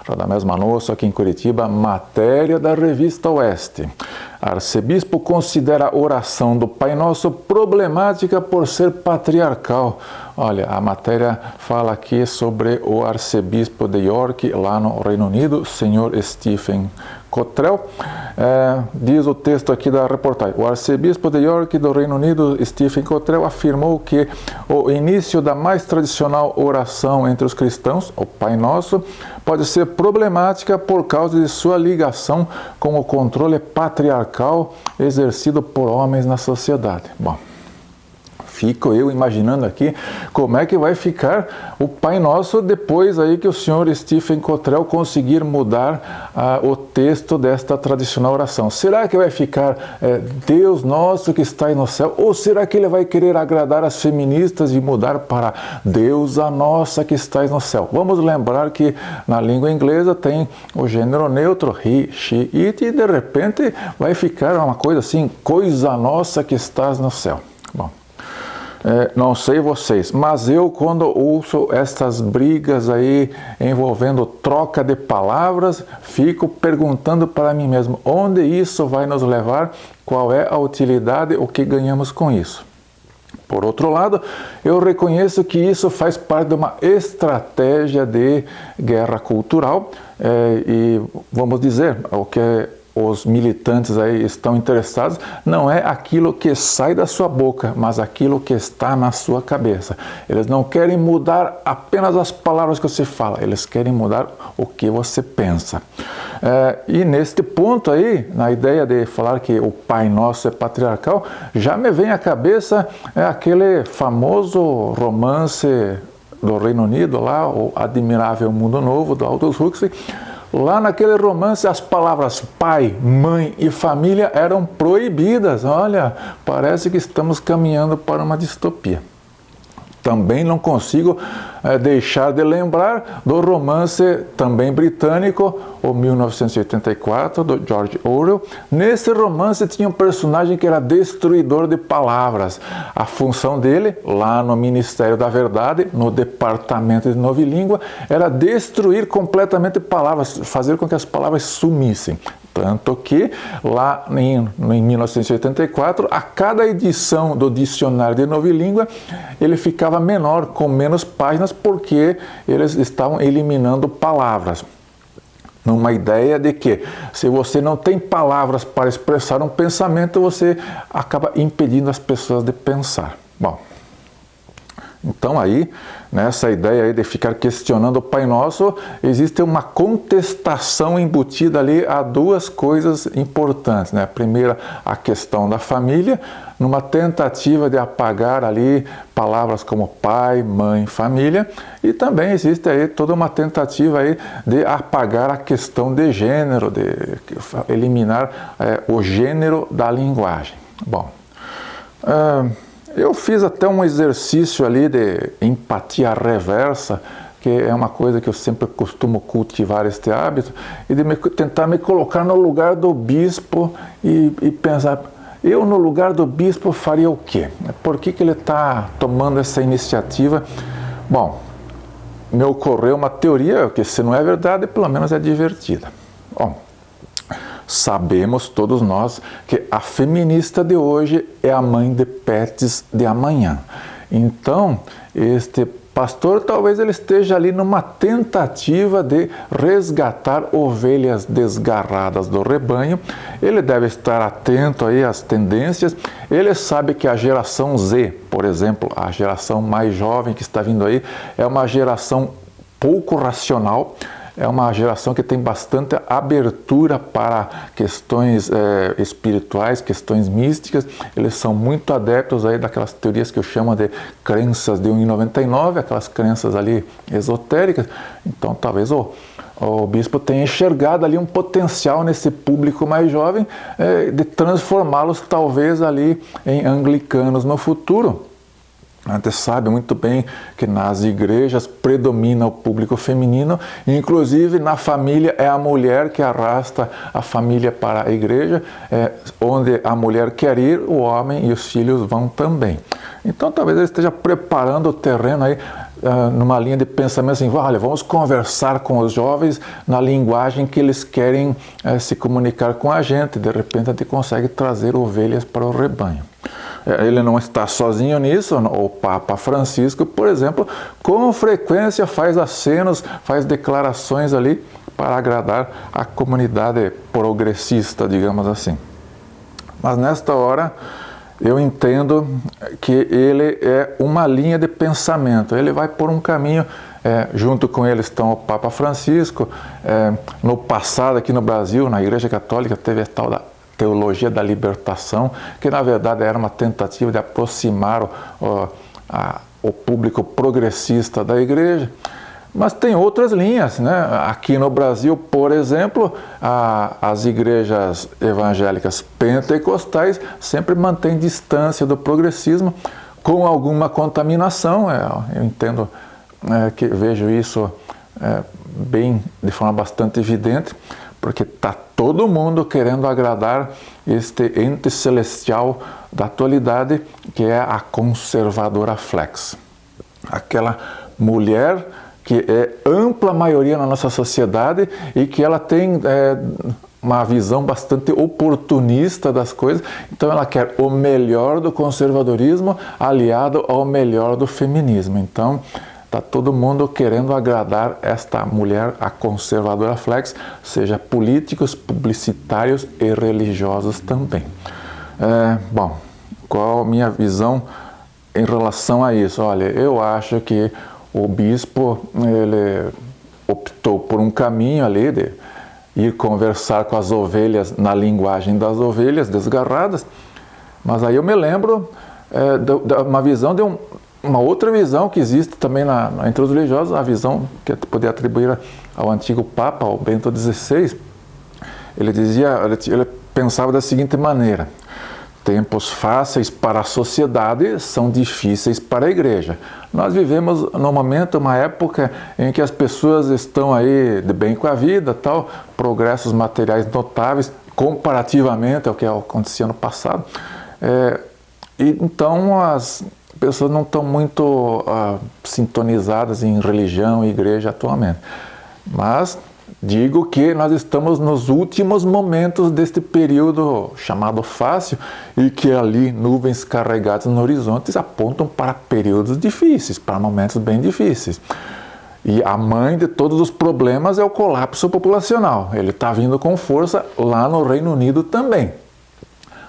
Radamés Manosso, aqui em Curitiba, matéria da Revista Oeste. Arcebispo considera a oração do Pai Nosso problemática por ser patriarcal. Olha, a matéria fala aqui sobre o arcebispo de York, lá no Reino Unido, Sr. Stephen Cottrell. Diz o texto aqui da reportagem: o arcebispo de York do Reino Unido, Stephen Cottrell, afirmou que o início da mais tradicional oração entre os cristãos, o Pai Nosso, pode ser problemática por causa de sua ligação com o controle patriarcal exercido por homens na sociedade. Bom, fico eu imaginando aqui como é que vai ficar o Pai Nosso depois aí que o senhor Stephen Cottrell conseguir mudar o texto desta tradicional oração. Será que vai ficar Deus nosso que está aí no céu? Ou será que ele vai querer agradar as feministas e mudar para Deus a nossa que está aí no céu? Vamos lembrar que na língua inglesa tem o gênero neutro, he, she, it, e de repente vai ficar uma coisa assim, coisa nossa que estás no céu. Bom, não sei vocês, mas eu quando ouço essas brigas aí envolvendo troca de palavras, fico perguntando para mim mesmo, onde isso vai nos levar, qual é a utilidade, o que ganhamos com isso. Por outro lado, eu reconheço que isso faz parte de uma estratégia de guerra cultural e, vamos dizer, o que os militantes aí estão interessados não é aquilo que sai da sua boca, mas aquilo que está na sua cabeça. Eles não querem mudar apenas as palavras que você fala, eles querem mudar o que você pensa. E neste ponto aí, na ideia de falar que o Pai Nosso é patriarcal, já me vem à cabeça aquele famoso romance do Reino Unido, lá, o Admirável Mundo Novo, do Aldous Huxley. Lá naquele romance, as palavras pai, mãe e família eram proibidas. Olha, parece que estamos caminhando para uma distopia. Também não consigo deixar de lembrar do romance também britânico, o 1984, do George Orwell. Nesse romance tinha um personagem que era destruidor de palavras. A função dele, lá no Ministério da Verdade, no Departamento de Novilíngua, era destruir completamente palavras, fazer com que as palavras sumissem. Tanto que, lá em 1984, a cada edição do Dicionário de Novilíngua, ele ficava menor, com menos páginas, porque eles estavam eliminando palavras. Numa ideia de que, se você não tem palavras para expressar um pensamento, você acaba impedindo as pessoas de pensar. Bom, então aí, nessa ideia aí de ficar questionando o Pai Nosso, existe uma contestação embutida ali a duas coisas importantes, né? A primeira, a questão da família, numa tentativa de apagar ali palavras como pai, mãe, família, e também existe aí toda uma tentativa aí de apagar a questão de gênero, de eliminar o gênero da linguagem. Bom, eu fiz até um exercício ali de empatia reversa, que é uma coisa que eu sempre costumo cultivar este hábito, e de tentar me colocar no lugar do bispo e pensar, eu no lugar do bispo faria o quê? Por que ele está tomando essa iniciativa? Bom, me ocorreu uma teoria que, se não é verdade, pelo menos é divertida. Bom, sabemos todos nós que a feminista de hoje é a mãe de pets de amanhã. Então, este pastor talvez ele esteja ali numa tentativa de resgatar ovelhas desgarradas do rebanho. Ele deve estar atento aí às tendências. Ele sabe que a geração Z, por exemplo, a geração mais jovem que está vindo aí, é uma geração pouco racional. É uma geração que tem bastante abertura para questões espirituais, questões místicas. Eles são muito adeptos aí daquelas teorias que eu chamo de crenças de 1,99, aquelas crenças ali esotéricas. Então, talvez o bispo tenha enxergado ali um potencial nesse público mais jovem de transformá-los talvez ali em anglicanos no futuro. Antes sabe muito bem que nas igrejas predomina o público feminino, inclusive na família é a mulher que arrasta a família para a igreja, onde a mulher quer ir, o homem e os filhos vão também. Então talvez ele esteja preparando o terreno aí numa linha de pensamento assim, olha, vamos conversar com os jovens na linguagem que eles querem se comunicar com a gente. De repente a gente consegue trazer ovelhas para o rebanho. Ele não está sozinho nisso. O Papa Francisco, por exemplo, com frequência faz acenos, faz declarações ali para agradar a comunidade progressista, digamos assim. Mas nesta hora eu entendo que ele é uma linha de pensamento, ele vai por um caminho, junto com ele estão o Papa Francisco. No passado aqui no Brasil, na Igreja Católica, teve a tal da teologia da libertação, que na verdade era uma tentativa de aproximar o público progressista da Igreja. Mas tem outras linhas, né? Aqui no Brasil, por exemplo, as igrejas evangélicas pentecostais sempre mantêm distância do progressismo, com alguma contaminação. Eu entendo, que vejo isso bem, de forma bastante evidente, porque está todo mundo querendo agradar este ente celestial da atualidade, que é a conservadora flex. Aquela mulher que é ampla maioria na nossa sociedade e que ela tem uma visão bastante oportunista das coisas. Então ela quer o melhor do conservadorismo aliado ao melhor do feminismo. Então está todo mundo querendo agradar esta mulher, a conservadora flex, seja políticos, publicitários e religiosos também. Bom, qual a minha visão em relação a isso? Olha, eu acho que o bispo, ele optou por um caminho ali de ir conversar com as ovelhas na linguagem das ovelhas desgarradas, mas aí eu me lembro de uma visão, de uma outra visão que existe também entre os religiosos, a visão que poderia atribuir ao antigo Papa, ao Bento XVI. Ele pensava da seguinte maneira: tempos fáceis para a sociedade são difíceis para a igreja. Nós vivemos num momento, uma época em que as pessoas estão aí de bem com a vida, tal, progressos materiais notáveis, comparativamente ao que acontecia no passado. E então as pessoas não estão muito sintonizadas em religião e igreja atualmente. Mas digo que nós estamos nos últimos momentos deste período chamado fácil, e que ali nuvens carregadas no horizonte apontam para períodos difíceis, para momentos bem difíceis. E a mãe de todos os problemas é o colapso populacional. Ele está vindo com força lá no Reino Unido também.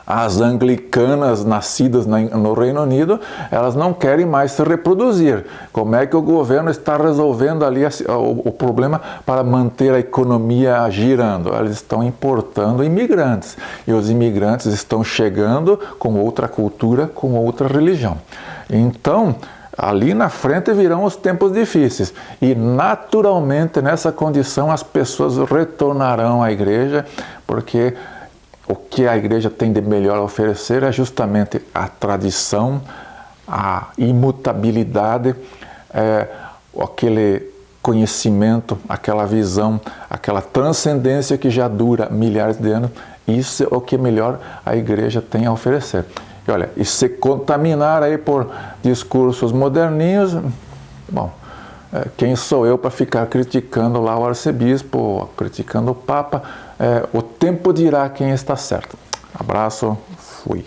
As anglicanas nascidas no Reino Unido, elas não querem mais se reproduzir. Como é que o governo está resolvendo ali o problema para manter a economia girando? Eles estão importando imigrantes. E os imigrantes estão chegando com outra cultura, com outra religião. Então, ali na frente virão os tempos difíceis. E naturalmente, nessa condição, as pessoas retornarão à igreja, porque o que a igreja tem de melhor a oferecer é justamente a tradição, a imutabilidade, aquele conhecimento, aquela visão, aquela transcendência que já dura milhares de anos. Isso é o que melhor a igreja tem a oferecer. E olha, e se contaminar aí por discursos moderninhos, bom, quem sou eu para ficar criticando lá o arcebispo, criticando o Papa? O tempo dirá quem está certo. Abraço, fui.